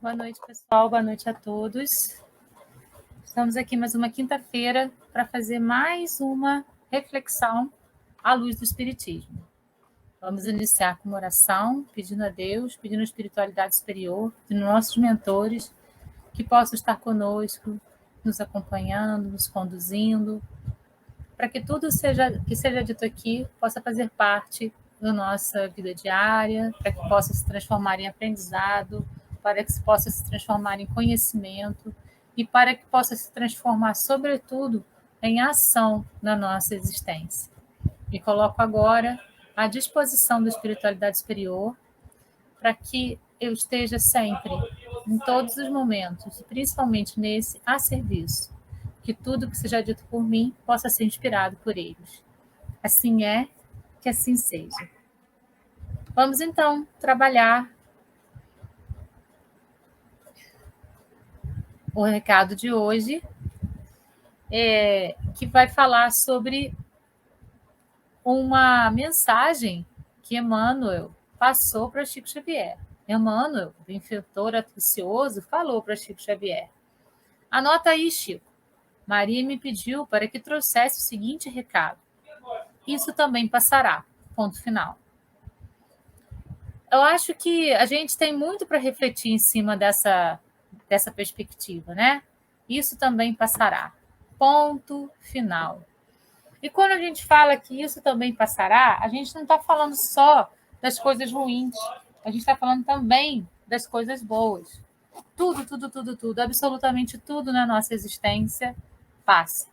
Boa noite, pessoal. Boa noite a todos. Estamos aqui mais uma quinta-feira para fazer mais uma reflexão à luz do Espiritismo. Vamos iniciar com uma oração, pedindo a Deus, pedindo a espiritualidade superior, pedindo nossos mentores que possam estar conosco, nos acompanhando, nos conduzindo, para que tudo que seja dito aqui possa fazer parte da nossa vida diária, para que possa se transformar em aprendizado, para que possa se transformar em conhecimento e para que possa se transformar, sobretudo, em ação na nossa existência. Me coloco agora à disposição da espiritualidade superior para que eu esteja sempre, em todos os momentos, principalmente nesse, a serviço. Que tudo que seja dito por mim possa ser inspirado por eles. Assim é, que assim seja. Vamos então trabalhar o recado de hoje, que vai falar sobre uma mensagem que Emmanuel passou para Chico Xavier. Emmanuel, o benfeitor atencioso, falou para Chico Xavier: anota aí, Chico. Maria me pediu para que trouxesse o seguinte recado. Isso também passará. Ponto final. Eu acho que a gente tem muito para refletir em cima dessa perspectiva, né? Isso também passará. Ponto final. E quando a gente fala que isso também passará, a gente não está falando só das coisas ruins, a gente está falando também das coisas boas. Tudo, absolutamente tudo na nossa existência passa.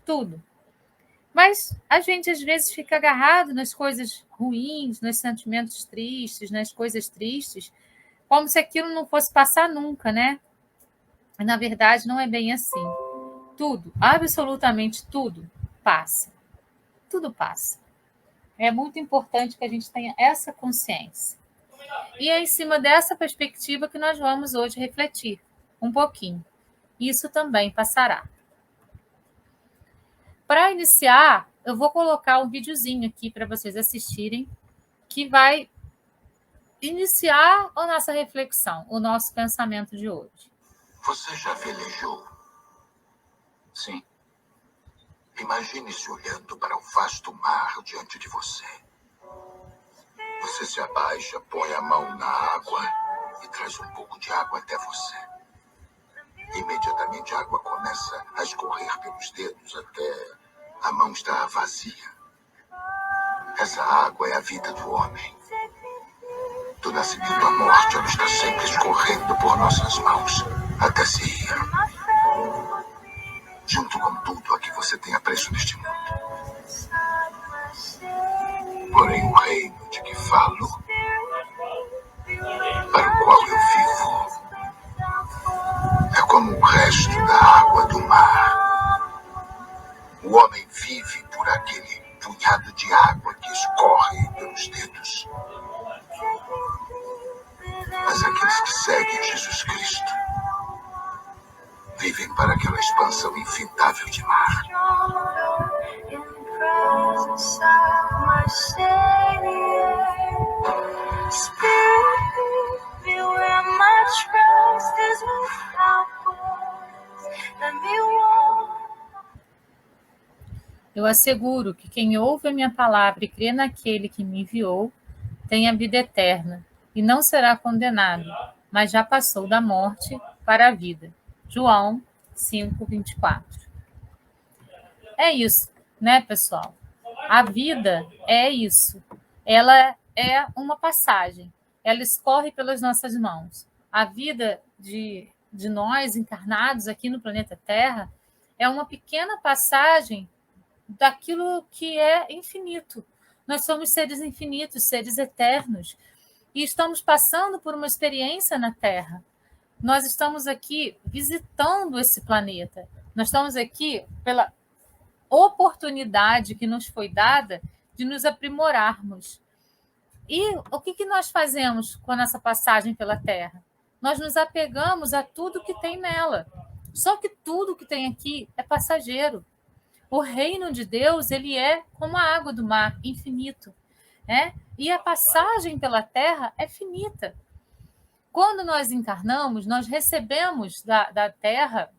Tudo. Mas a gente, às vezes, fica agarrado nas coisas ruins, nos sentimentos tristes, nas coisas tristes, como se aquilo não fosse passar nunca, né? E, na verdade, não é bem assim. Tudo, absolutamente tudo, passa. Tudo passa. É muito importante que a gente tenha essa consciência. E é em cima dessa perspectiva que nós vamos hoje refletir um pouquinho. Isso também passará. Para iniciar, eu vou colocar um videozinho aqui para vocês assistirem, que vai iniciar a nossa reflexão, o nosso pensamento de hoje. Você já velejou? Sim. Imagine-se olhando para o vasto mar diante de você. Você se abaixa, põe a mão na água e traz um pouco de água até você. Imediatamente a água começa a escorrer pelos dedos até a mão estar vazia. Essa água é a vida do homem. Do nascimento à morte, ela está sempre escorrendo por nossas mãos até se ir. Junto com tudo a que você tem apreço neste mundo. Porém, o reino de que falo, para o qual eu vivo, é como o resto da água do mar. O homem vive por aquele punhado de água que escorre pelos dedos. Mas aqueles que seguem Jesus Cristo vivem para aquela expansão infindável de mar. Eu asseguro que quem ouve a minha palavra e crê naquele que me enviou tem a vida eterna e não será condenado, mas já passou da morte para a vida. João 5:24. É isso, né, pessoal? A vida é isso. Ela é uma passagem. Ela escorre pelas nossas mãos. A vida de nós encarnados aqui no planeta Terra é uma pequena passagem daquilo que é infinito. Nós somos seres infinitos, seres eternos. E estamos passando por uma experiência na Terra. Nós estamos aqui visitando esse planeta. Nós estamos aqui pela oportunidade que nos foi dada de nos aprimorarmos. E o que nós fazemos com a nossa passagem pela Terra? Nós nos apegamos a tudo que tem nela. Só que tudo que tem aqui é passageiro. O reino de Deus, ele é como a água do mar, infinito. Né? E a passagem pela Terra é finita. quando nós encarnamos, nós recebemos da Terra,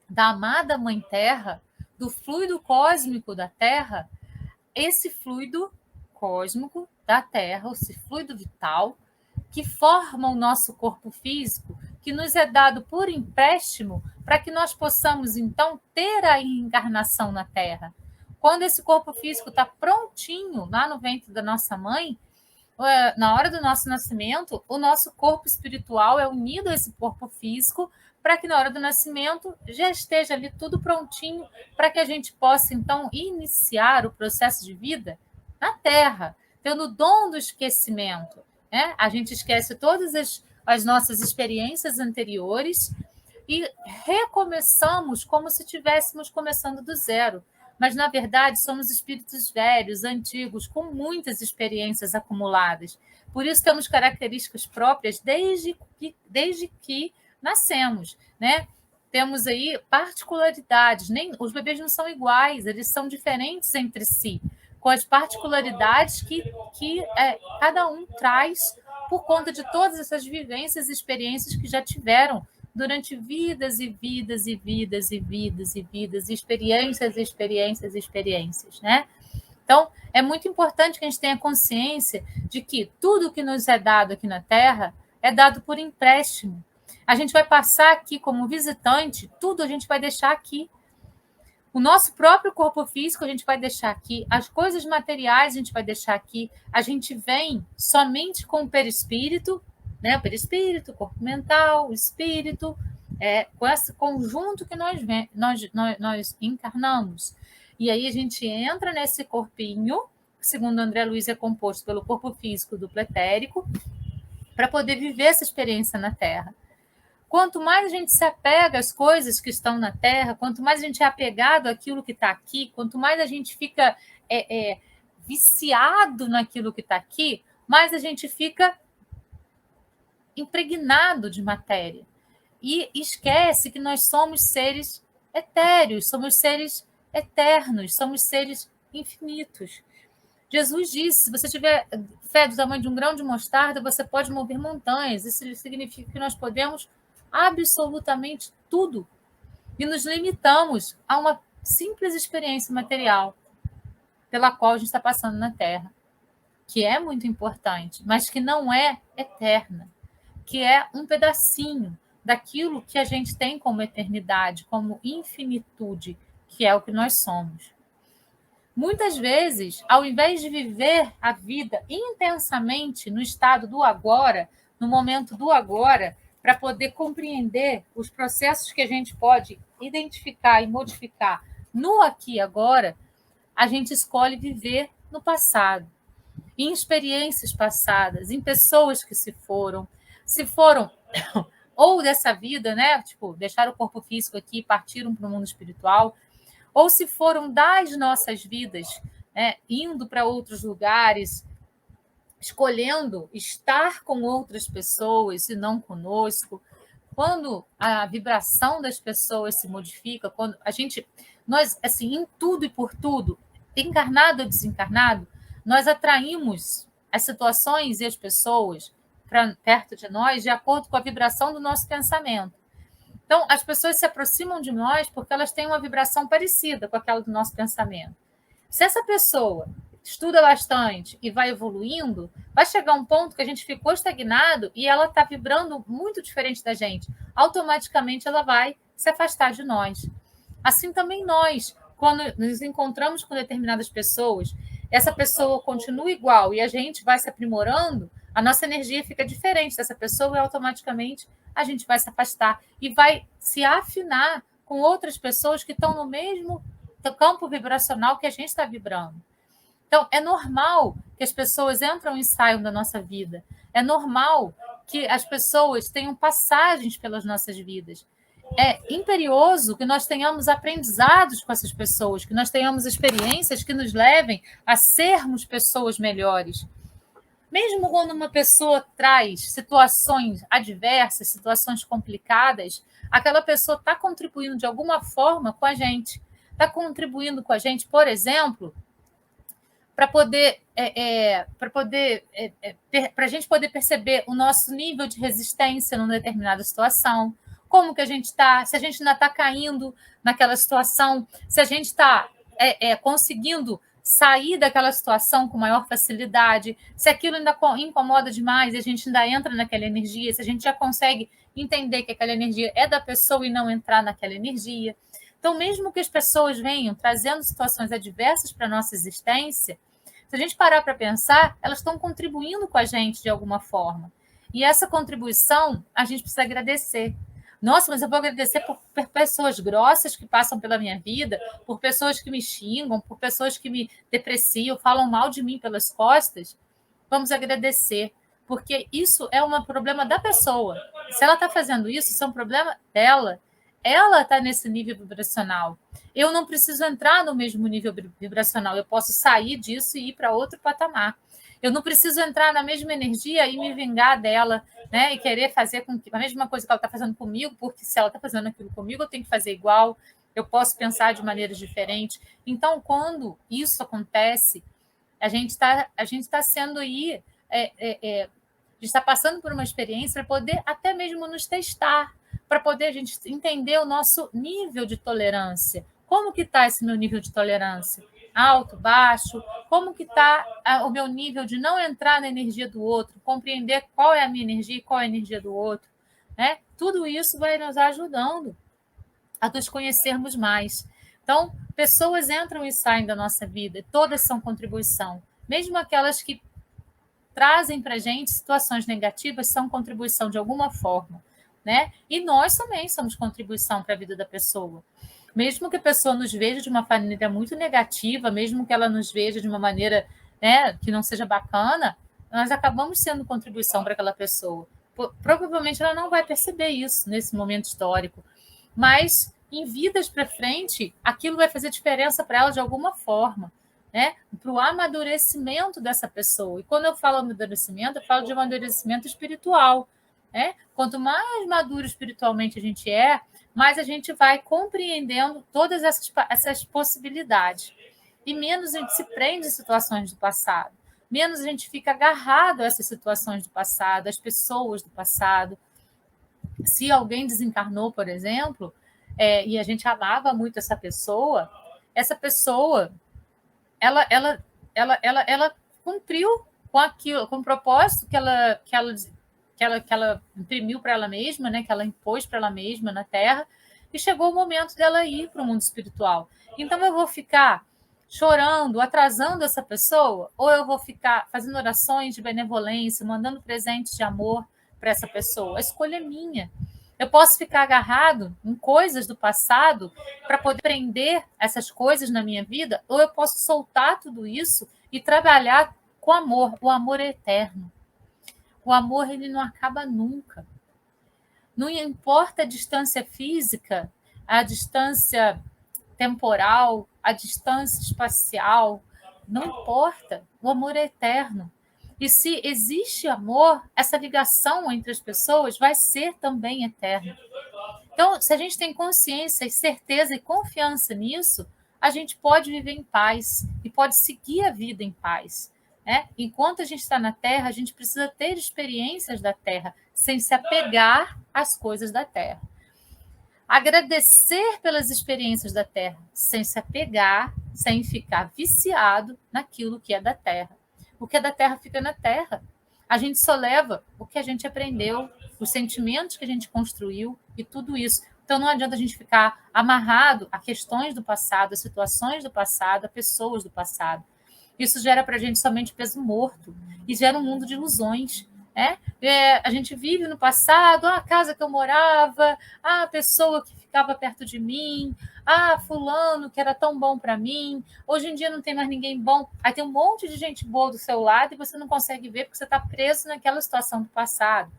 da amada Mãe Terra, do fluido cósmico da Terra, esse fluido cósmico da Terra, esse fluido vital, que forma o nosso corpo físico, que nos é dado por empréstimo para que nós possamos, então, ter a encarnação na Terra. Quando esse corpo físico está prontinho lá no ventre da nossa mãe, na hora do nosso nascimento, o nosso corpo espiritual é unido a esse corpo físico para que na hora do nascimento já esteja ali tudo prontinho para que a gente possa, então, iniciar o processo de vida na Terra, tendo o dom do esquecimento. Né? A gente esquece todas as nossas experiências anteriores e recomeçamos como se estivéssemos começando do zero. Mas, na verdade, somos espíritos velhos, antigos, com muitas experiências acumuladas. Por isso, temos características próprias desde que nascemos. Né? Temos aí particularidades. Os bebês não são iguais, eles são diferentes entre si, com as particularidades que cada um traz por conta de todas essas vivências e experiências que já tiveram durante vidas e vidas e vidas e vidas e vidas, experiências, né? Então, é muito importante que a gente tenha consciência de que tudo que nos é dado aqui na Terra é dado por empréstimo. A gente vai passar aqui como visitante, tudo a gente vai deixar aqui. O nosso próprio corpo físico a gente vai deixar aqui, as coisas materiais a gente vai deixar aqui. A gente vem somente com o perispírito, né? O perispírito, o corpo mental, o espírito, com esse conjunto que nós encarnamos. E aí a gente entra nesse corpinho, que segundo André Luiz é composto pelo corpo físico do pretérico, para poder viver essa experiência na Terra. Quanto mais a gente se apega às coisas que estão na Terra, quanto mais a gente é apegado àquilo que está aqui, quanto mais a gente fica viciado naquilo que está aqui, mais a gente fica impregnado de matéria. E esquece que nós somos seres etéreos, somos seres eternos, somos seres infinitos. Jesus disse, se você tiver fé do tamanho de um grão de mostarda, você pode mover montanhas. Isso significa que nós podemos absolutamente tudo. E nos limitamos a uma simples experiência material pela qual a gente está passando na Terra, que é muito importante, mas que não é eterna, que é um pedacinho daquilo que a gente tem como eternidade, como infinitude, que é o que nós somos. Muitas vezes, ao invés de viver a vida intensamente no estado do agora, no momento do agora, para poder compreender os processos que a gente pode identificar e modificar no aqui e agora, a gente escolhe viver no passado, em experiências passadas, em pessoas que se foram ou dessa vida, né? Tipo, deixaram o corpo físico aqui e partiram para o mundo espiritual, ou se foram das nossas vidas, né? Indo para outros lugares, escolhendo estar com outras pessoas e não conosco. Quando a vibração das pessoas se modifica, quando nós, assim, em tudo e por tudo, encarnado ou desencarnado, nós atraímos as situações e as pessoas para perto de nós de acordo com a vibração do nosso pensamento. Então, as pessoas se aproximam de nós porque elas têm uma vibração parecida com aquela do nosso pensamento. Se essa pessoa estuda bastante e vai evoluindo, vai chegar um ponto que a gente ficou estagnado e ela está vibrando muito diferente da gente. Automaticamente ela vai se afastar de nós. Assim também nós, quando nos encontramos com determinadas pessoas, essa pessoa continua igual e a gente vai se aprimorando, a nossa energia fica diferente dessa pessoa e automaticamente a gente vai se afastar e vai se afinar com outras pessoas que estão no mesmo campo vibracional que a gente está vibrando. Então, é normal que as pessoas entram e saiam da nossa vida. É normal que as pessoas tenham passagens pelas nossas vidas. É imperioso que nós tenhamos aprendizados com essas pessoas, que nós tenhamos experiências que nos levem a sermos pessoas melhores. Mesmo quando uma pessoa traz situações adversas, situações complicadas, aquela pessoa está contribuindo de alguma forma com a gente. Está contribuindo com a gente, por exemplo, para poder para a gente poder perceber o nosso nível de resistência numa determinada situação, como que a gente está, se a gente ainda está caindo naquela situação, se a gente está conseguindo sair daquela situação com maior facilidade, se aquilo ainda incomoda demais e a gente ainda entra naquela energia, se a gente já consegue entender que aquela energia é da pessoa e não entrar naquela energia. Então, mesmo que as pessoas venham trazendo situações adversas para a nossa existência, se a gente parar para pensar, elas estão contribuindo com a gente de alguma forma. E essa contribuição, a gente precisa agradecer. Nossa, mas eu vou agradecer por pessoas grossas que passam pela minha vida, por pessoas que me xingam, por pessoas que me depreciam, falam mal de mim pelas costas. Vamos agradecer, porque isso é um problema da pessoa. Se ela está fazendo isso, isso é um problema dela. Ela está nesse nível vibracional. Eu não preciso entrar no mesmo nível vibracional. Eu posso sair disso e ir para outro patamar. Eu não preciso entrar na mesma energia e me vingar dela, né? E querer fazer com que a mesma coisa que ela está fazendo comigo, porque se ela está fazendo aquilo comigo, eu tenho que fazer igual. Eu posso pensar de maneiras diferentes. Então, quando isso acontece, a gente está sendo aí, a gente está passando por uma experiência para poder até mesmo nos testar, para poder a gente entender o nosso nível de tolerância. Como que está esse meu nível de tolerância? Alto, baixo? Como que está o meu nível de não entrar na energia do outro, compreender qual é a minha energia e qual é a energia do outro, né? Tudo isso vai nos ajudando a nos conhecermos mais. Então, pessoas entram e saem da nossa vida, todas são contribuição. Mesmo aquelas que trazem para a gente situações negativas, são contribuição de alguma forma, né? E nós também somos contribuição para a vida da pessoa. Mesmo que a pessoa nos veja de uma maneira muito negativa, mesmo que ela nos veja de uma maneira, né, que não seja bacana, nós acabamos sendo contribuição para aquela pessoa. Provavelmente ela não vai perceber isso nesse momento histórico, mas em vidas para frente, aquilo vai fazer diferença para ela de alguma forma, né? Para o amadurecimento dessa pessoa. E quando eu falo amadurecimento, eu falo de amadurecimento espiritual, né? Quanto mais maduro espiritualmente a gente é, mais a gente vai compreendendo todas essas possibilidades. E menos a gente se prende em situações do passado. Menos a gente fica agarrado a essas situações do passado, às pessoas do passado. Se alguém desencarnou, por exemplo, e a gente amava muito essa pessoa ela cumpriu com aquilo, com o propósito que ela imprimiu para ela mesma, né, que ela impôs para ela mesma na Terra, e chegou o momento dela ir para o mundo espiritual. Então eu vou ficar chorando, atrasando essa pessoa, ou eu vou ficar fazendo orações de benevolência, mandando presentes de amor para essa pessoa? A escolha é minha. Eu posso ficar agarrado em coisas do passado para poder prender essas coisas na minha vida, ou eu posso soltar tudo isso e trabalhar com amor. O amor é eterno. O amor, ele não acaba nunca. Não importa a distância física, a distância temporal, a distância espacial, não importa. O amor é eterno. E se existe amor, essa ligação entre as pessoas vai ser também eterna. Então, se a gente tem consciência, certeza e confiança nisso, a gente pode viver em paz e pode seguir a vida em paz, né? Enquanto a gente está na Terra, a gente precisa ter experiências da Terra, sem se apegar às coisas da Terra. Agradecer pelas experiências da Terra, sem se apegar, sem ficar viciado naquilo que é da Terra. O que é da Terra fica na Terra. A gente só leva o que a gente aprendeu, os sentimentos que a gente construiu e tudo isso. Então, não adianta a gente ficar amarrado a questões do passado, a situações do passado, a pessoas do passado. Isso gera para a gente somente peso morto e gera um mundo de ilusões. A gente vive no passado, a casa que eu morava, a pessoa que ficava perto de mim, fulano que era tão bom para mim, hoje em dia não tem mais ninguém bom, aí tem um monte de gente boa do seu lado e você não consegue ver porque você está preso naquela situação do passado.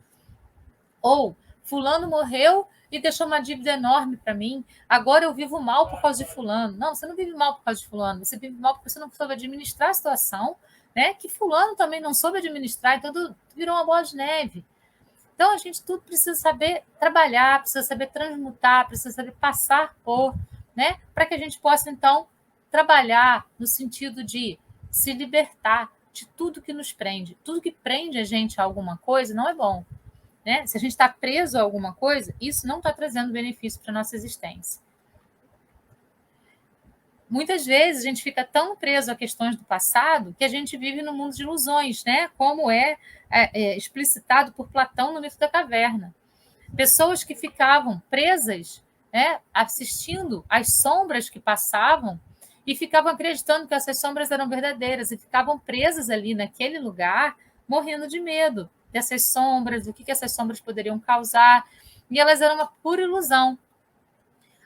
Ou fulano morreu e deixou uma dívida enorme para mim, agora eu vivo mal por causa de fulano. Não, você não vive mal por causa de fulano, você vive mal porque você não soube administrar a situação, né? Que fulano também não soube administrar, então tudo virou uma bola de neve. Então, a gente tudo precisa saber trabalhar, precisa saber transmutar, precisa saber passar por, né? Para que a gente possa, então, trabalhar no sentido de se libertar de tudo que nos prende. Tudo que prende a gente a alguma coisa não é bom. Né? Se a gente está preso a alguma coisa, isso não está trazendo benefício para a nossa existência. Muitas vezes a gente fica tão preso a questões do passado que a gente vive num mundo de ilusões, né? Como é explicitado por Platão no mito da caverna. Pessoas que ficavam presas, né, assistindo às sombras que passavam e ficavam acreditando que essas sombras eram verdadeiras e ficavam presas ali naquele lugar, morrendo de medo dessas sombras, do que essas sombras poderiam causar. E elas eram uma pura ilusão.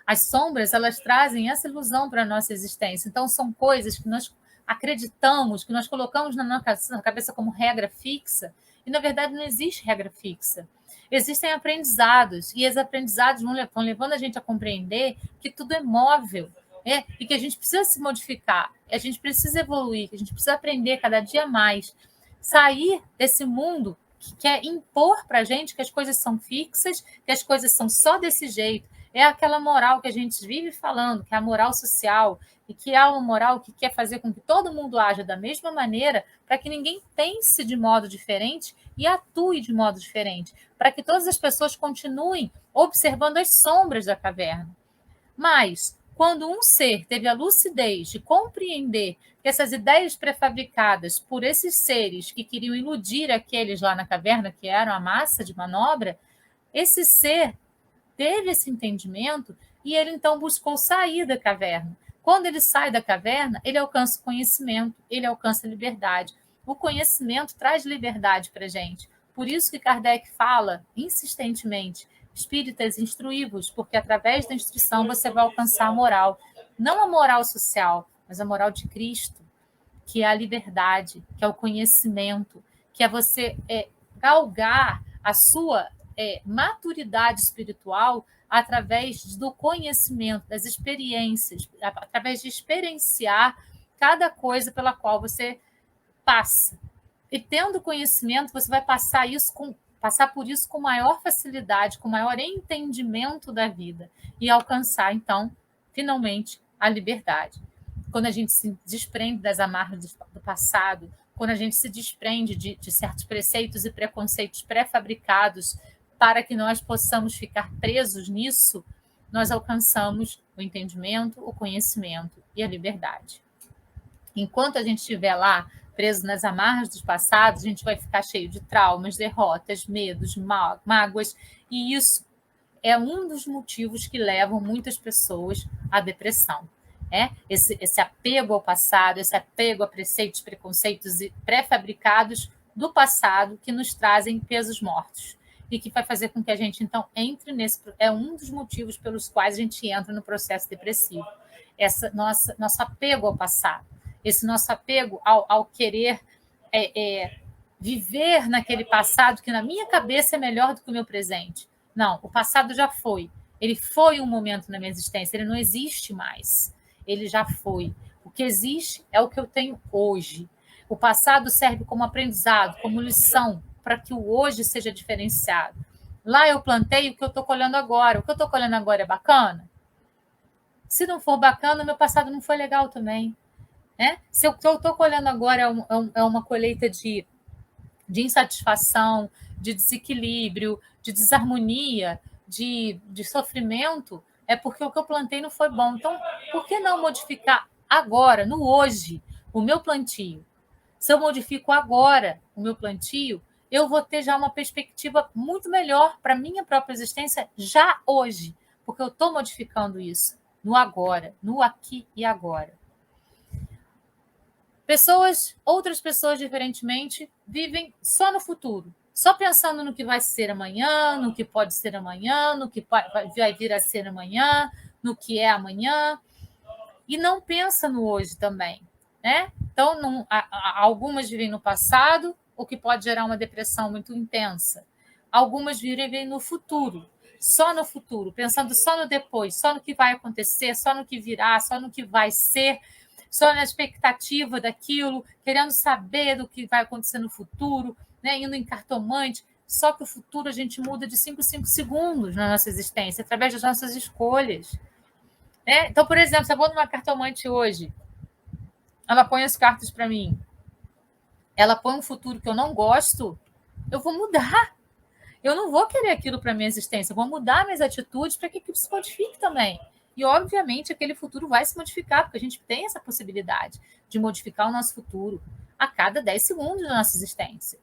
As sombras, elas trazem essa ilusão para a nossa existência. Então, são coisas que nós acreditamos, que nós colocamos na nossa cabeça como regra fixa, e, na verdade, não existe regra fixa. Existem aprendizados, e esses aprendizados vão levando a gente a compreender que tudo é móvel, né? E que a gente precisa se modificar, a gente precisa evoluir, que a gente precisa aprender cada dia mais, sair desse mundo que quer impor para a gente que as coisas são fixas, que as coisas são só desse jeito. É aquela moral que a gente vive falando, que é a moral social, e que é uma moral que quer fazer com que todo mundo haja da mesma maneira, para que ninguém pense de modo diferente e atue de modo diferente, para que todas as pessoas continuem observando as sombras da caverna. Mas, quando um ser teve a lucidez de compreender que essas ideias prefabricadas por esses seres que queriam iludir aqueles lá na caverna, que eram a massa de manobra, esse ser teve esse entendimento e ele então buscou sair da caverna. Quando ele sai da caverna, ele alcança o conhecimento, ele alcança a liberdade. O conhecimento traz liberdade para a gente. Por isso que Kardec fala insistentemente: espíritas, instruí-vos, porque através da instrução você vai alcançar a moral. Não a moral social, mas a moral de Cristo, que é a liberdade, que é o conhecimento, que é você galgar a sua maturidade espiritual através do conhecimento, das experiências, através de experienciar cada coisa pela qual você passa. E tendo conhecimento, você vai passar por isso com maior facilidade, com maior entendimento da vida e alcançar, então, finalmente, a liberdade. Quando a gente se desprende das amarras do passado, quando a gente se desprende de certos preceitos e preconceitos pré-fabricados para que nós possamos ficar presos nisso, nós alcançamos o entendimento, o conhecimento e a liberdade. Enquanto a gente estiver lá preso nas amarras dos passados, a gente vai ficar cheio de traumas, derrotas, medos, mágoas, e isso é um dos motivos que levam muitas pessoas à depressão. Esse apego ao passado, esse apego a preceitos, preconceitos pré-fabricados do passado que nos trazem pesos mortos e que vai fazer com que a gente, então, entre nesse... É um dos motivos pelos quais a gente entra no processo depressivo. Nosso apego ao passado, esse nosso apego ao querer viver naquele passado que na minha cabeça é melhor do que o meu presente. Não, o passado já foi. Ele foi um momento na minha existência, ele não existe mais. Ele já foi. O que existe é o que eu tenho hoje. O passado serve como aprendizado, como lição, para que o hoje seja diferenciado. Lá eu plantei o que eu estou colhendo agora. O que eu estou colhendo agora é bacana? Se não for bacana, o meu passado não foi legal também. Se o que eu estou colhendo agora é uma colheita de insatisfação, de desequilíbrio, de desarmonia, de sofrimento, é porque o que eu plantei não foi bom. Então, por que não modificar agora, no hoje, o meu plantio? Se eu modifico agora o meu plantio, eu vou ter já uma perspectiva muito melhor para a minha própria existência já hoje, porque eu estou modificando isso no agora, no aqui e agora. Outras pessoas, diferentemente, vivem só no futuro, só pensando no que vai ser amanhã, no que pode ser amanhã, no que vai vir a ser amanhã, no que é amanhã, e não pensa no hoje também, né? Então, algumas vivem no passado, o que pode gerar uma depressão muito intensa. Algumas vivem no futuro, só no futuro, pensando só no depois, só no que vai acontecer, só no que virá, só no que vai ser, só na expectativa daquilo, querendo saber do que vai acontecer no futuro, né? Indo em cartomante. Só que o futuro a gente muda de 5 em 5 segundos na nossa existência, através das nossas escolhas. Então, por exemplo, se eu vou numa cartomante hoje, ela põe as cartas para mim, ela põe um futuro que eu não gosto, eu vou mudar. Eu não vou querer aquilo para minha existência, eu vou mudar minhas atitudes para que aquilo se modifique também. E, obviamente, aquele futuro vai se modificar, porque a gente tem essa possibilidade de modificar o nosso futuro a cada 10 segundos da nossa existência.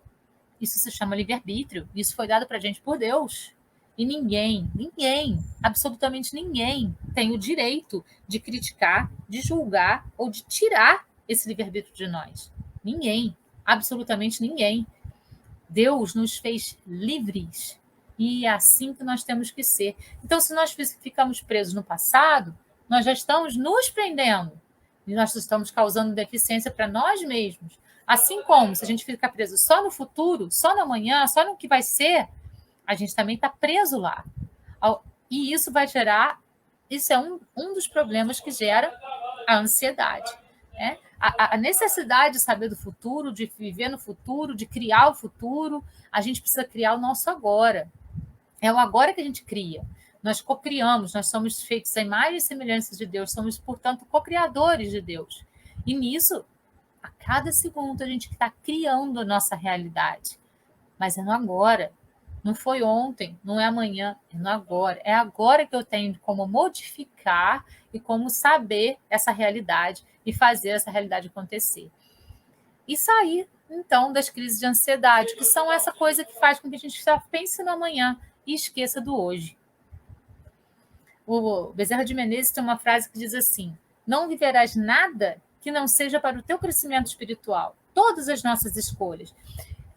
Isso se chama livre-arbítrio. Isso foi dado para a gente por Deus. E ninguém, absolutamente ninguém, tem o direito de criticar, de julgar ou de tirar esse livre-arbítrio de nós. Ninguém, absolutamente ninguém. Deus nos fez livres e é assim que nós temos que ser. Então, se nós ficamos presos no passado, nós já estamos nos prendendo e nós estamos causando deficiência para nós mesmos. Assim como se a gente ficar preso só no futuro, só no amanhã, só no que vai ser, a gente também está preso lá. E isso vai gerar, isso é um dos problemas que gera a ansiedade. Né? A necessidade de saber do futuro, de viver no futuro, de criar o futuro, a gente precisa criar o nosso agora. É o agora que a gente cria. Nós cocriamos, nós somos feitos à imagem e semelhança de Deus, somos, portanto, cocriadores de Deus. E nisso, a cada segundo, a gente está criando a nossa realidade. Mas é no agora. Não foi ontem, não é amanhã, é no agora. É agora que eu tenho como modificar e como saber essa realidade e fazer essa realidade acontecer. E sair, então, das crises de ansiedade, que são essa coisa que faz com que a gente só pense no amanhã e esqueça do hoje. O Bezerra de Menezes tem uma frase que diz assim: não viverás nada que não seja para o teu crescimento espiritual. Todas as nossas escolhas.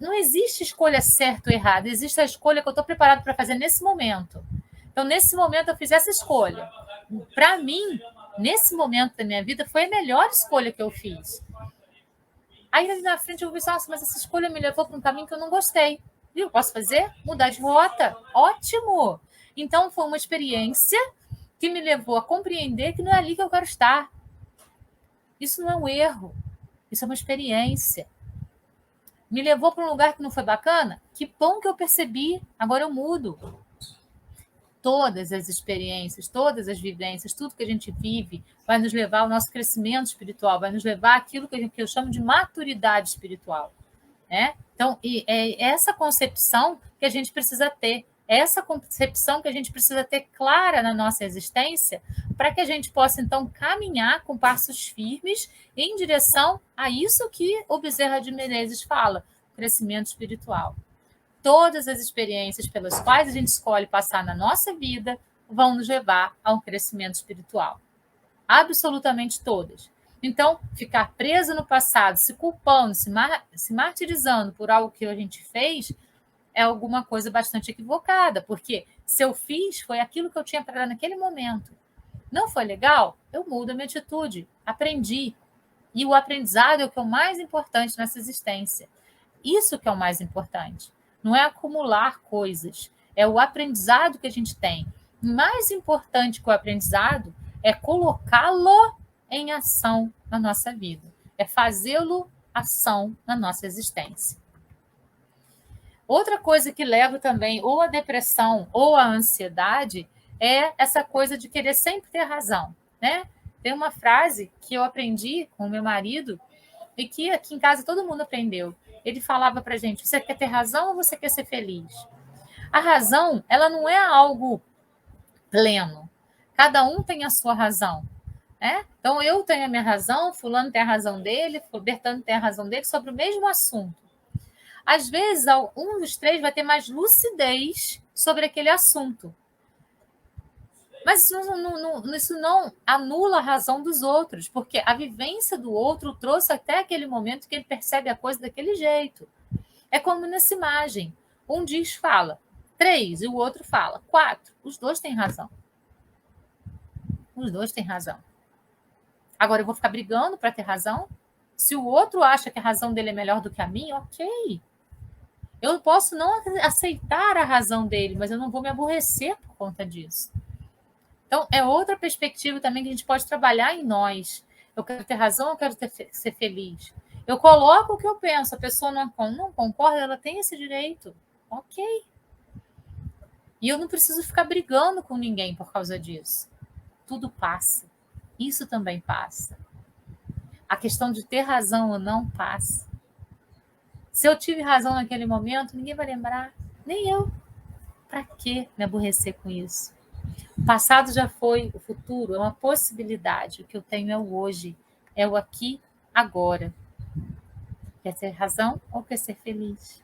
Não existe escolha certa ou errada, existe a escolha que eu estou preparado para fazer nesse momento. Então, nesse momento, eu fiz essa escolha. Para mim, nesse momento da minha vida, foi a melhor escolha que eu fiz. Aí, na frente, eu pensei, nossa, mas essa escolha me levou para um caminho que eu não gostei. E eu posso fazer? Mudar de rota. Ótimo! Então, foi uma experiência que me levou a compreender que não é ali que eu quero estar. Isso não é um erro. Isso é uma experiência. Me levou para um lugar que não foi bacana? Que bom que eu percebi, agora eu mudo. Todas as experiências, todas as vivências, tudo que a gente vive vai nos levar ao nosso crescimento espiritual, vai nos levar àquilo que eu chamo de maturidade espiritual. Né? Então, é essa concepção que a gente precisa ter, essa concepção que a gente precisa ter clara na nossa existência, para que a gente possa, então, caminhar com passos firmes em direção a isso que o Bezerra de Menezes fala, crescimento espiritual. Todas as experiências pelas quais a gente escolhe passar na nossa vida vão nos levar a um crescimento espiritual. Absolutamente todas. Então, ficar preso no passado, se culpando, se martirizando por algo que a gente fez, é alguma coisa bastante equivocada, porque se eu fiz, foi aquilo que eu tinha para dar naquele momento. Não foi legal? Eu mudo a minha atitude, aprendi. E o aprendizado é o que é o mais importante nessa existência. Isso que é o mais importante. Não é acumular coisas, é o aprendizado que a gente tem. Mais importante que o aprendizado é colocá-lo em ação na nossa vida, é fazê-lo ação na nossa existência. Outra coisa que leva também ou a depressão ou a ansiedade é essa coisa de querer sempre ter razão, né? Tem uma frase que eu aprendi com o meu marido e que aqui em casa todo mundo aprendeu. Ele falava pra gente: você quer ter razão ou você quer ser feliz? A razão, ela não é algo pleno. Cada um tem a sua razão. Né? Então, eu tenho a minha razão, fulano tem a razão dele, Bertano tem a razão dele sobre o mesmo assunto. Às vezes, um dos três vai ter mais lucidez sobre aquele assunto. Mas isso não anula a razão dos outros, porque a vivência do outro trouxe até aquele momento que ele percebe a coisa daquele jeito. É como nessa imagem. Um fala 3 e o outro fala 4. Os dois têm razão. Os dois têm razão. Agora eu vou ficar brigando para ter razão? Se o outro acha que a razão dele é melhor do que a minha, ok. Eu posso não aceitar a razão dele, mas eu não vou me aborrecer por conta disso. Então, é outra perspectiva também que a gente pode trabalhar em nós. Eu quero ter razão, eu quero ser feliz. Eu coloco o que eu penso, a pessoa não concorda, ela tem esse direito. Ok. E eu não preciso ficar brigando com ninguém por causa disso. Tudo passa. Isso também passa. A questão de ter razão ou não passa. Se eu tive razão naquele momento, ninguém vai lembrar, nem eu. Para que me aborrecer com isso? O passado já foi, o futuro é uma possibilidade. O que eu tenho é o hoje, é o aqui, agora. Quer ter razão ou quer ser feliz?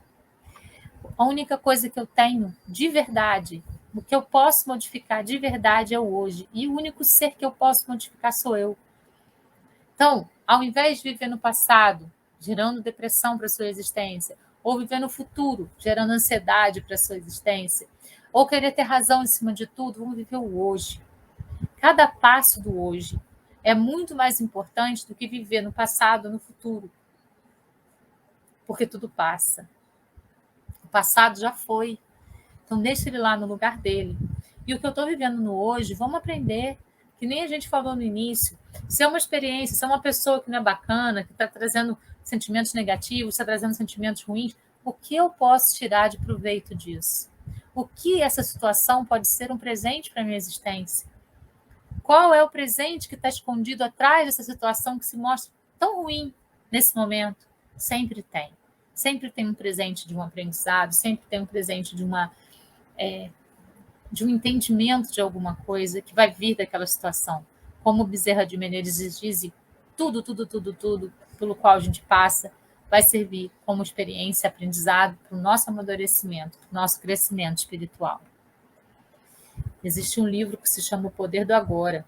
A única coisa que eu tenho de verdade, o que eu posso modificar de verdade é o hoje. E o único ser que eu posso modificar sou eu. Então, ao invés de viver no passado, gerando depressão para a sua existência, ou viver no futuro, gerando ansiedade para a sua existência, ou querer ter razão em cima de tudo, vamos viver o hoje. Cada passo do hoje é muito mais importante do que viver no passado ou no futuro. Porque tudo passa. O passado já foi. Então, deixa ele lá no lugar dele. E o que eu estou vivendo no hoje, vamos aprender. Que nem a gente falou no início. Se é uma experiência, se é uma pessoa que não é bacana, que está trazendo sentimentos negativos, está trazendo sentimentos ruins, o que eu posso tirar de proveito disso? O que essa situação pode ser um presente para a minha existência? Qual é o presente que está escondido atrás dessa situação que se mostra tão ruim nesse momento? Sempre tem. Sempre tem um presente de um aprendizado, sempre tem um presente de um entendimento de alguma coisa que vai vir daquela situação. Como Bezerra de Menezes diz, tudo pelo qual a gente passa vai servir como experiência, aprendizado para o nosso amadurecimento, para o nosso crescimento espiritual. Existe um livro que se chama O Poder do Agora.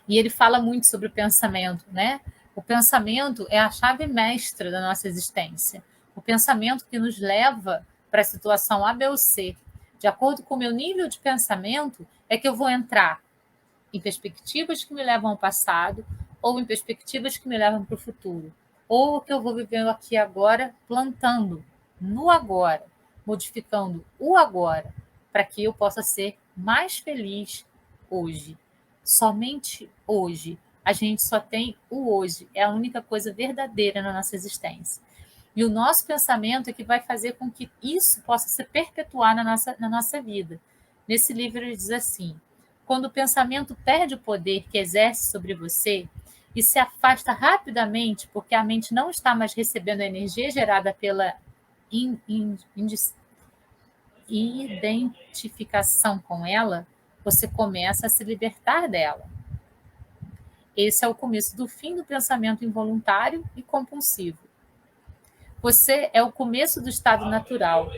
E ele fala muito sobre o pensamento, né? O pensamento é a chave mestra da nossa existência. O pensamento que nos leva para a situação A, B ou C. De acordo com o meu nível de pensamento, é que eu vou entrar em perspectivas que me levam ao passado ou em perspectivas que me levam para o futuro. Ou que eu vou vivendo aqui agora, plantando no agora, modificando o agora, para que eu possa ser mais feliz hoje. Somente hoje. A gente só tem o hoje. É a única coisa verdadeira na nossa existência. E o nosso pensamento é que vai fazer com que isso possa se perpetuar na nossa vida. Nesse livro ele diz assim: quando o pensamento perde o poder que exerce sobre você e se afasta rapidamente porque a mente não está mais recebendo a energia gerada pela identificação com ela, você começa a se libertar dela. Esse é o começo do fim do pensamento involuntário e compulsivo. Você é o começo do estado natural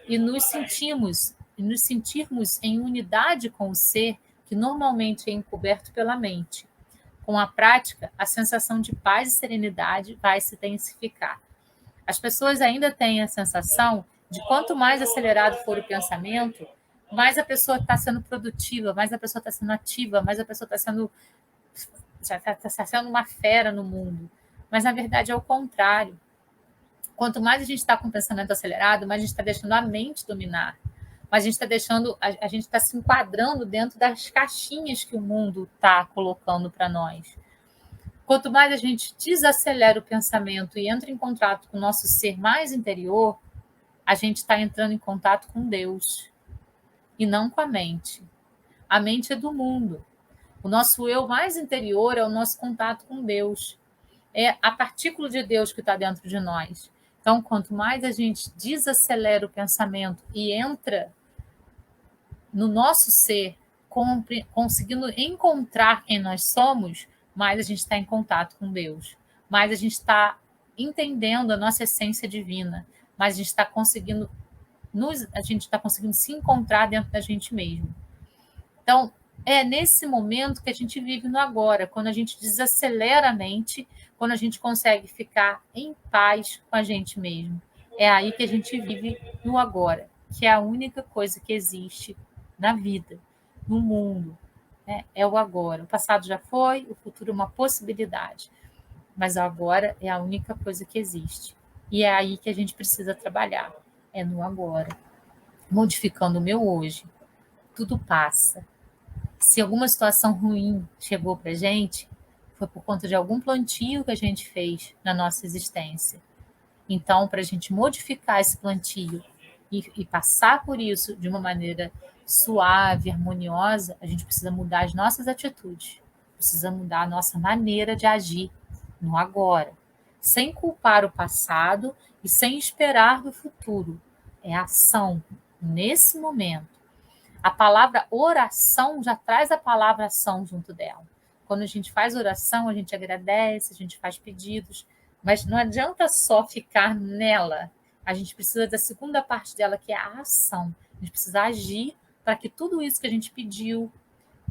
e nos sentirmos em unidade com o ser que normalmente é encoberto pela mente. Com a prática, a sensação de paz e serenidade vai se intensificar. As pessoas ainda têm a sensação de quanto mais acelerado for o pensamento, mais a pessoa está sendo produtiva, mais a pessoa está sendo ativa, mais a pessoa está sendo uma fera no mundo. Mas, na verdade, é o contrário. Quanto mais a gente está com o pensamento acelerado, mais a gente está deixando a mente dominar. Mas a gente está se enquadrando dentro das caixinhas que o mundo está colocando para nós. Quanto mais a gente desacelera o pensamento e entra em contato com o nosso ser mais interior, a gente está entrando em contato com Deus e não com a mente. A mente é do mundo. O nosso eu mais interior é o nosso contato com Deus. É a partícula de Deus que está dentro de nós. Então, quanto mais a gente desacelera o pensamento e entra no nosso ser, conseguindo encontrar quem nós somos, mais a gente está em contato com Deus. Mais a gente está entendendo a nossa essência divina. Mais a gente está conseguindo se encontrar dentro da gente mesmo. Então, é nesse momento que a gente vive no agora, quando a gente desacelera a mente, quando a gente consegue ficar em paz com a gente mesmo. É aí que a gente vive no agora, que é a única coisa que existe na vida, no mundo. É o agora. O passado já foi, o futuro é uma possibilidade. Mas o agora é a única coisa que existe. E é aí que a gente precisa trabalhar. É no agora. Modificando o meu hoje. Tudo passa. Se alguma situação ruim chegou para a gente, foi por conta de algum plantio que a gente fez na nossa existência. Então, para a gente modificar esse plantio e passar por isso de uma maneira suave, harmoniosa, a gente precisa mudar as nossas atitudes, precisa mudar a nossa maneira de agir no agora, sem culpar o passado e sem esperar do futuro. É ação, nesse momento. A palavra oração já traz a palavra ação junto dela. Quando a gente faz oração, a gente agradece, a gente faz pedidos, mas não adianta só ficar nela. A gente precisa da segunda parte dela, que é a ação. A gente precisa agir para que tudo isso que a gente pediu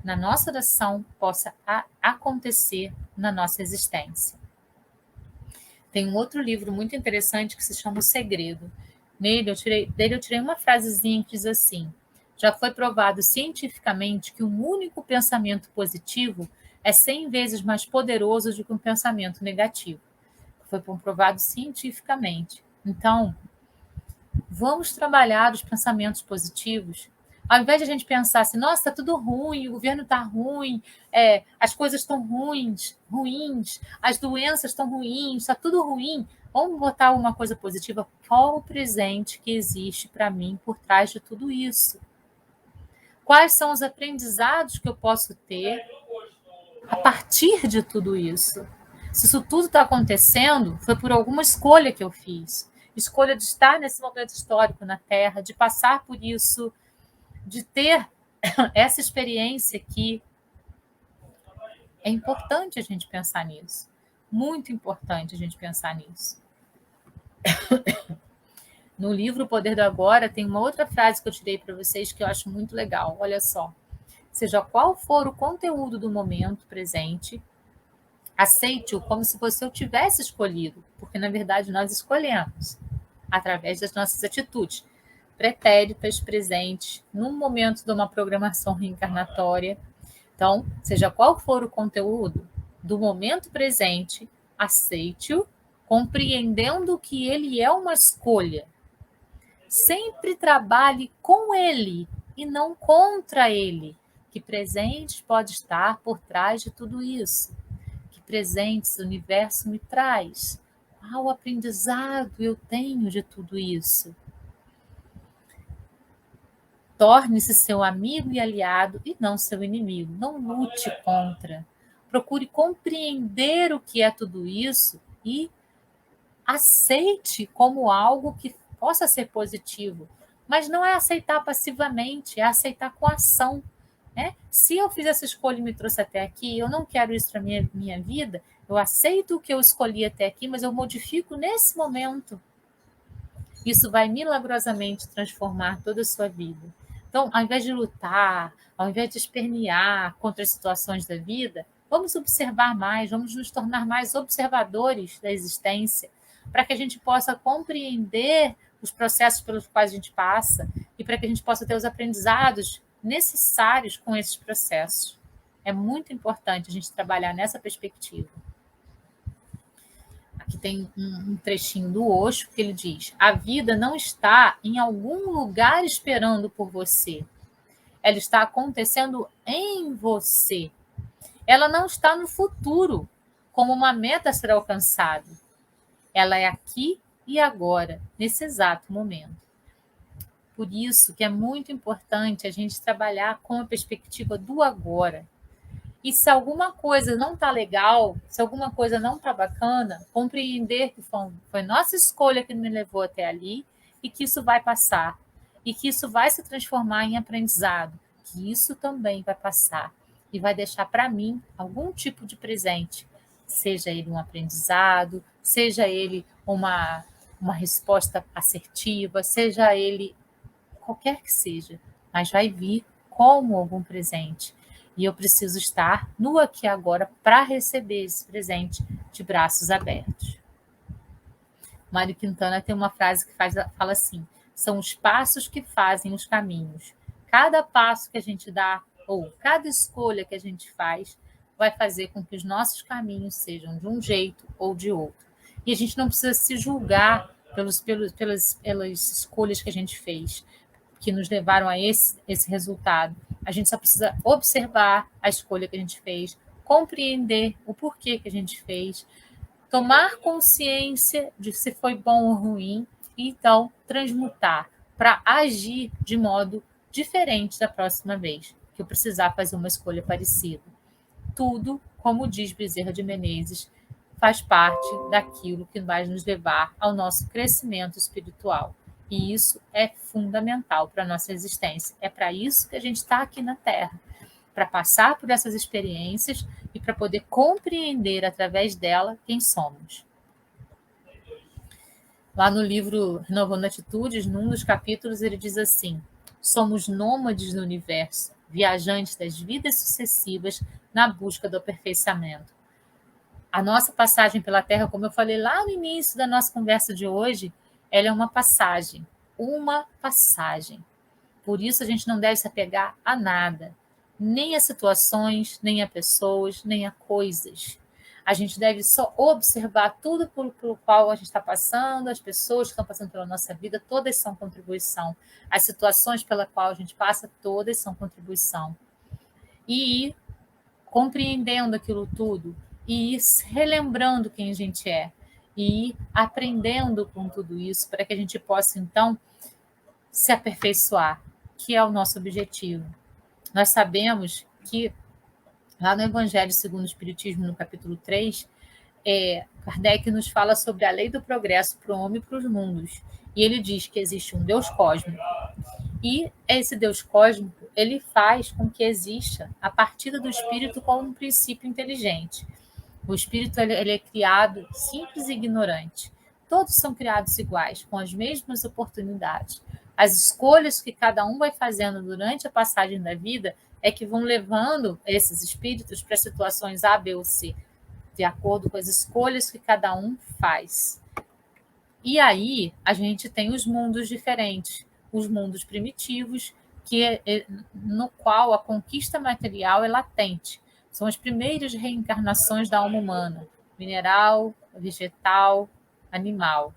na nossa oração possa acontecer na nossa existência. Tem um outro livro muito interessante que se chama O Segredo. Dele eu tirei uma frasezinha que diz assim: já foi provado cientificamente que um único pensamento positivo é 100 vezes mais poderoso do que um pensamento negativo. Foi comprovado cientificamente. Então, vamos trabalhar os pensamentos positivos. Ao invés de a gente pensar assim, nossa, está tudo ruim, o governo está ruim, as coisas estão ruins, as doenças estão ruins, está tudo ruim. Vamos botar uma coisa positiva. Qual o presente que existe para mim por trás de tudo isso? Quais são os aprendizados que eu posso ter a partir de tudo isso? Se isso tudo está acontecendo, foi por alguma escolha que eu fiz. Escolha de estar nesse momento histórico na Terra, de passar por isso, de ter essa experiência aqui. É importante a gente pensar nisso. Muito importante a gente pensar nisso. No livro O Poder do Agora, tem uma outra frase que eu tirei para vocês que eu acho muito legal. Olha só. Seja qual for o conteúdo do momento presente, aceite-o como se você o tivesse escolhido, porque, na verdade, nós escolhemos através das nossas atitudes pretéritas, presentes, num momento de uma programação reencarnatória. Então, seja qual for o conteúdo do momento presente, aceite-o, compreendendo que ele é uma escolha. Sempre trabalhe com ele e não contra ele. Que presente pode estar por trás de tudo isso? Que presentes o universo me traz? Qual aprendizado eu tenho de tudo isso? Torne-se seu amigo e aliado e não seu inimigo. Não lute contra. Procure compreender o que é tudo isso e aceite como algo que possa ser positivo. Mas não é aceitar passivamente, é aceitar com ação. Né? Se eu fiz essa escolha e me trouxe até aqui, eu não quero isso para a minha vida, eu aceito o que eu escolhi até aqui, mas eu modifico nesse momento. Isso vai milagrosamente transformar toda a sua vida. Então, ao invés de lutar, ao invés de espernear contra as situações da vida, vamos observar mais, vamos nos tornar mais observadores da existência, para que a gente possa compreender os processos pelos quais a gente passa e para que a gente possa ter os aprendizados necessários com esses processos. É muito importante a gente trabalhar nessa perspectiva. Aqui tem um trechinho do Osho que ele diz: a vida não está em algum lugar esperando por você. Ela está acontecendo em você. Ela não está no futuro, como uma meta a ser alcançada. Ela é aqui e agora, nesse exato momento. Por isso que é muito importante a gente trabalhar com a perspectiva do agora. E se alguma coisa não está legal, se alguma coisa não está bacana, compreender que foi nossa escolha que me levou até ali e que isso vai passar. E que isso vai se transformar em aprendizado. Que isso também vai passar. E vai deixar para mim algum tipo de presente. Seja ele um aprendizado, seja ele uma resposta assertiva, seja ele qualquer que seja. Mas vai vir como algum presente. E eu preciso estar no aqui e agora para receber esse presente de braços abertos. Mário Quintana tem uma frase que fala assim: são os passos que fazem os caminhos. Cada passo que a gente dá, ou cada escolha que a gente faz, vai fazer com que os nossos caminhos sejam de um jeito ou de outro. E a gente não precisa se julgar pelas escolhas que a gente fez, que nos levaram a esse resultado. A gente só precisa observar a escolha que a gente fez, compreender o porquê que a gente fez, tomar consciência de se foi bom ou ruim e então transmutar para agir de modo diferente da próxima vez que eu precisar fazer uma escolha parecida. Tudo, como diz Bezerra de Menezes, faz parte daquilo que vai nos levar ao nosso crescimento espiritual. E isso é fundamental para a nossa existência. É para isso que a gente está aqui na Terra, para passar por essas experiências e para poder compreender através dela quem somos. Lá no livro Renovando Atitudes, num dos capítulos, ele diz assim: somos nômades do universo, viajantes das vidas sucessivas na busca do aperfeiçoamento. A nossa passagem pela Terra, como eu falei lá no início da nossa conversa de hoje, ela é uma passagem. Uma passagem. Por isso a gente não deve se apegar a nada, nem a situações, nem a pessoas, nem a coisas. A gente deve só observar tudo pelo qual a gente está passando, as pessoas que estão passando pela nossa vida, todas são contribuição. As situações pela qual a gente passa, todas são contribuição. E ir compreendendo aquilo tudo, e ir relembrando quem a gente é, e ir aprendendo com tudo isso, para que a gente possa, então, se aperfeiçoar, que é o nosso objetivo. Nós sabemos que, lá no Evangelho segundo o Espiritismo, no capítulo 3, Kardec nos fala sobre a lei do progresso para o homem e para os mundos. E ele diz que existe um Deus cósmico. E esse Deus cósmico, ele faz com que exista a partida do espírito como um princípio inteligente. O espírito ele é criado simples e ignorante. Todos são criados iguais, com as mesmas oportunidades. As escolhas que cada um vai fazendo durante a passagem da vida é que vão levando esses espíritos para situações A, B ou C, de acordo com as escolhas que cada um faz. E aí a gente tem os mundos diferentes, os mundos primitivos, no qual a conquista material é latente. São as primeiras reencarnações da alma humana, mineral, vegetal, animal.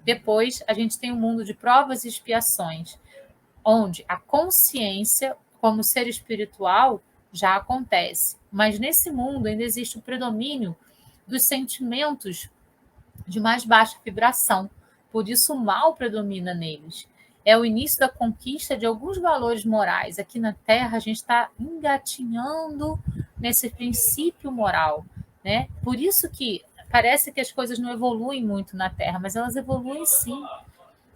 Depois, a gente tem o mundo de provas e expiações, onde a consciência, como ser espiritual, já acontece. Mas nesse mundo ainda existe o predomínio dos sentimentos de mais baixa vibração. Por isso, o mal predomina neles. É o início da conquista de alguns valores morais. Aqui na Terra, a gente está engatinhando nesse princípio moral, né? Por isso que parece que as coisas não evoluem muito na Terra, mas elas evoluem sim.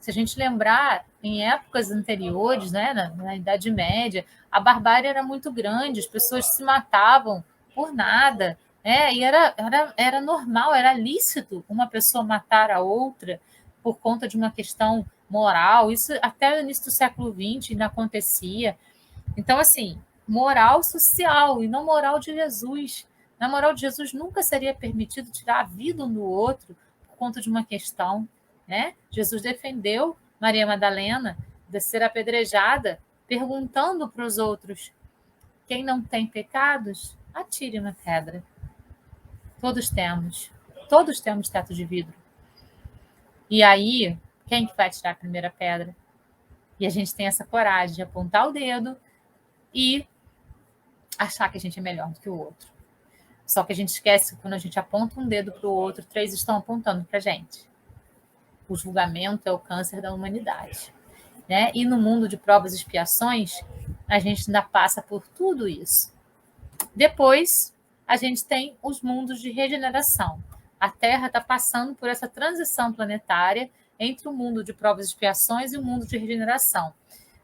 Se a gente lembrar, em épocas anteriores, né, na Idade Média, a barbárie era muito grande, as pessoas se matavam por nada, né? E era normal, era lícito uma pessoa matar a outra por conta de uma questão moral. Isso até no início do século XX ainda acontecia. Então, assim, moral social e não moral de Jesus. Na moral de Jesus nunca seria permitido tirar a vida um do outro por conta de uma questão, né? Jesus defendeu Maria Madalena de ser apedrejada, perguntando para os outros: quem não tem pecados, atire uma pedra. Todos temos teto de vidro. E aí, quem que vai tirar a primeira pedra? E a gente tem essa coragem de apontar o dedo e achar que a gente é melhor do que o outro. Só que a gente esquece que quando a gente aponta um dedo para o outro, 3 estão apontando para a gente. O julgamento é o câncer da humanidade, né? E no mundo de provas e expiações, a gente ainda passa por tudo isso. Depois, a gente tem os mundos de regeneração. A Terra está passando por essa transição planetária entre o mundo de provas e expiações e o mundo de regeneração.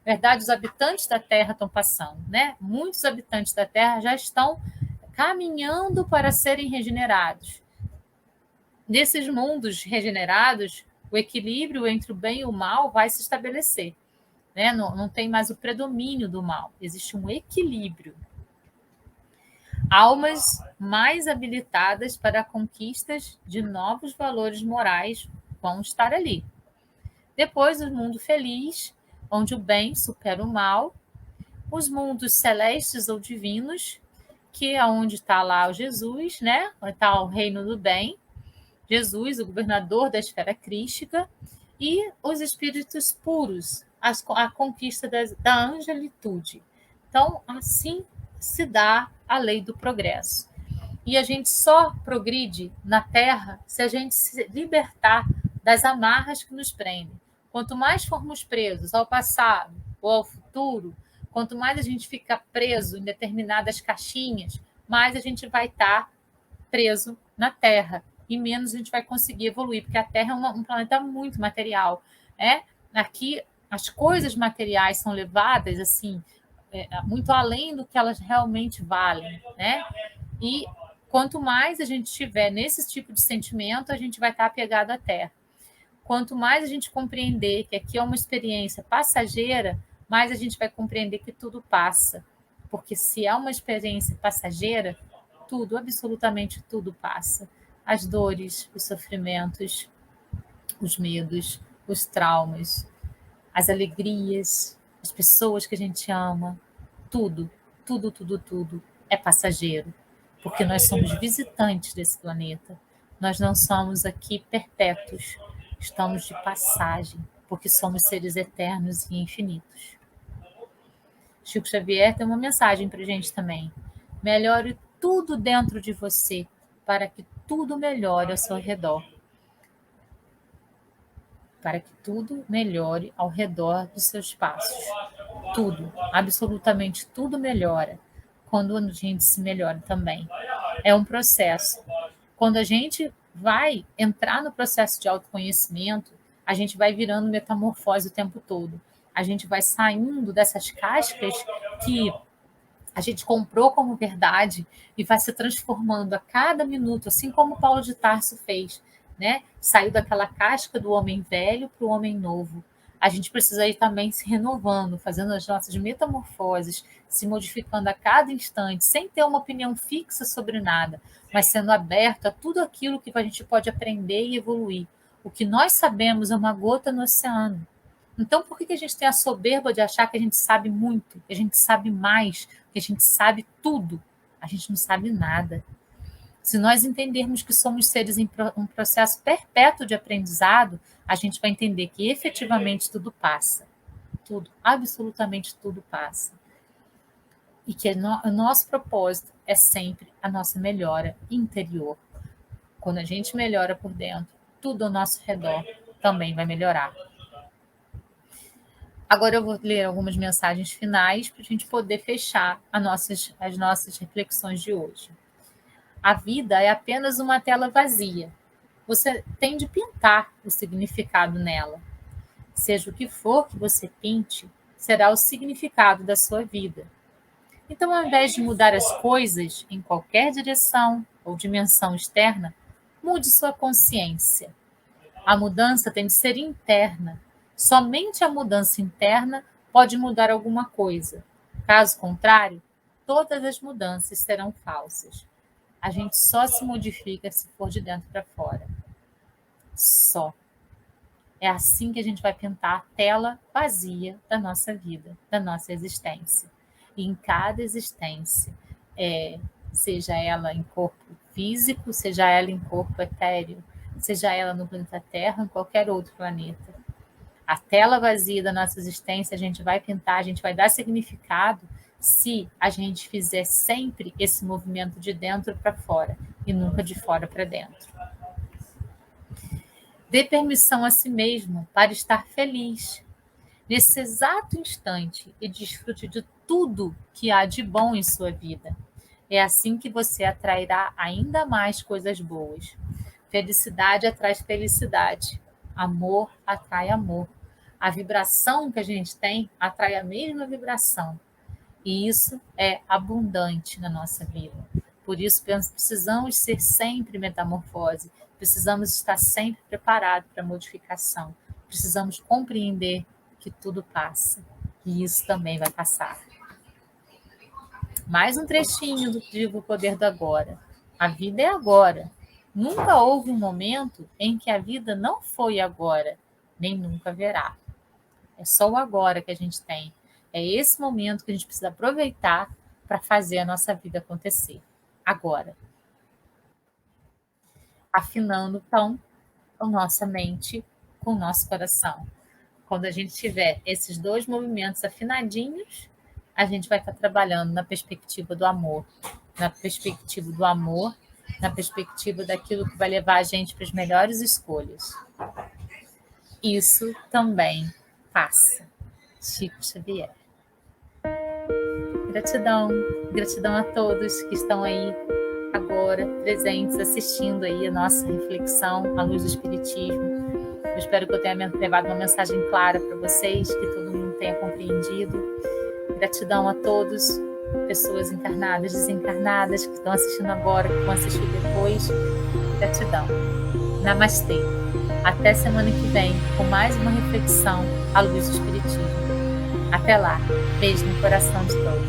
Na verdade, os habitantes da Terra estão passando, né? Muitos habitantes da Terra já estão caminhando para serem regenerados. Nesses mundos regenerados, o equilíbrio entre o bem e o mal vai se estabelecer, né? Não tem mais o predomínio do mal, existe um equilíbrio. Almas mais habilitadas para conquistas de novos valores morais vão estar ali. Depois, o mundo feliz, onde o bem supera o mal. Os mundos celestes ou divinos, que é onde está lá o Jesus, né? Está o reino do bem. Jesus, o governador da esfera crística, e os espíritos puros, a conquista da angelitude. Então, assim se dá a lei do progresso. E a gente só progride na Terra se a gente se libertar das amarras que nos prendem. Quanto mais formos presos ao passado ou ao futuro, quanto mais a gente fica preso em determinadas caixinhas, mais a gente vai estar preso na Terra. e menos a gente vai conseguir evoluir, porque a Terra é um planeta muito material. Aqui, as coisas materiais são levadas assim, muito além do que elas realmente valem, né? E quanto mais a gente tiver nesse tipo de sentimento, a gente vai estar apegado à Terra. Quanto mais a gente compreender que aqui é uma experiência passageira, mais a gente vai compreender que tudo passa. Porque se é uma experiência passageira, tudo, absolutamente tudo passa. As dores, os sofrimentos, os medos, os traumas, as alegrias, as pessoas que a gente ama, tudo, tudo, tudo, tudo é passageiro. Porque nós somos visitantes desse planeta. Nós não somos aqui perpétuos. Estamos de passagem, porque somos seres eternos e infinitos. Chico Xavier tem uma mensagem para a gente também. Melhore tudo dentro de você, para que tudo melhore ao seu redor. Para que tudo melhore ao redor dos seus passos. Tudo, absolutamente tudo melhora quando a gente se melhora também. É um processo. Quando a gente vai entrar no processo de autoconhecimento, a gente vai virando metamorfose o tempo todo. A gente vai saindo dessas cascas que a gente comprou como verdade e vai se transformando a cada minuto, assim como Paulo de Tarso fez, né? Saiu daquela casca do homem velho para o homem novo. A gente precisa ir também se renovando, fazendo as nossas metamorfoses, se modificando a cada instante, sem ter uma opinião fixa sobre nada, mas sendo aberto a tudo aquilo que a gente pode aprender e evoluir. O que nós sabemos é uma gota no oceano. Então, por que a gente tem a soberba de achar que a gente sabe muito, que a gente sabe mais, que a gente sabe tudo? A gente não sabe nada. Se nós entendermos que somos seres em um processo perpétuo de aprendizado, a gente vai entender que efetivamente tudo passa. Tudo, absolutamente tudo passa. E que o nosso propósito é sempre a nossa melhora interior. Quando a gente melhora por dentro, tudo ao nosso redor também vai melhorar. Agora eu vou ler algumas mensagens finais para a gente poder fechar as nossas reflexões de hoje. A vida é apenas uma tela vazia. Você tem de pintar o significado nela. Seja o que for que você pinte, será o significado da sua vida. Então, ao invés de mudar as coisas em qualquer direção ou dimensão externa, mude sua consciência. A mudança tem de ser interna. Somente a mudança interna pode mudar alguma coisa. Caso contrário, todas as mudanças serão falsas. A gente só se modifica se for de dentro para fora. Só. É assim que a gente vai pintar a tela vazia da nossa vida, da nossa existência. E em cada existência, seja ela em corpo físico, seja ela em corpo etéreo, seja ela no planeta Terra ou em qualquer outro planeta. A tela vazia da nossa existência a gente vai pintar, a gente vai dar significado se a gente fizer sempre esse movimento de dentro para fora e nunca de fora para dentro. Dê permissão a si mesmo para estar feliz nesse exato instante e desfrute de tudo que há de bom em sua vida. É assim que você atrairá ainda mais coisas boas. Felicidade atrai felicidade. Amor atrai amor. A vibração que a gente tem atrai a mesma vibração. E isso é abundante na nossa vida. Por isso, precisamos ser sempre metamorfose. Precisamos estar sempre preparados para a modificação. Precisamos compreender que tudo passa. E isso também vai passar. Mais um trechinho do livro O Poder do Agora. A vida é agora. Nunca houve um momento em que a vida não foi agora, nem nunca haverá. É só o agora que a gente tem. É esse momento que a gente precisa aproveitar para fazer a nossa vida acontecer. Agora. Afinando, então, a nossa mente com o nosso coração. Quando a gente tiver esses dois movimentos afinadinhos, a gente vai estar trabalhando na perspectiva do amor. Na perspectiva do amor, na perspectiva daquilo que vai levar a gente para as melhores escolhas. Isso também passa. Chico Xavier. Gratidão. Gratidão a todos que estão aí agora presentes, assistindo aí a nossa reflexão à luz do Espiritismo. Eu espero que eu tenha levado uma mensagem clara para vocês, que todo mundo tenha compreendido. Gratidão a todos, pessoas encarnadas, desencarnadas, que estão assistindo agora, que vão assistir depois. Gratidão. Namastê. Até semana que vem, com mais uma reflexão à luz do Espiritismo. Até lá. Beijo no coração de todos.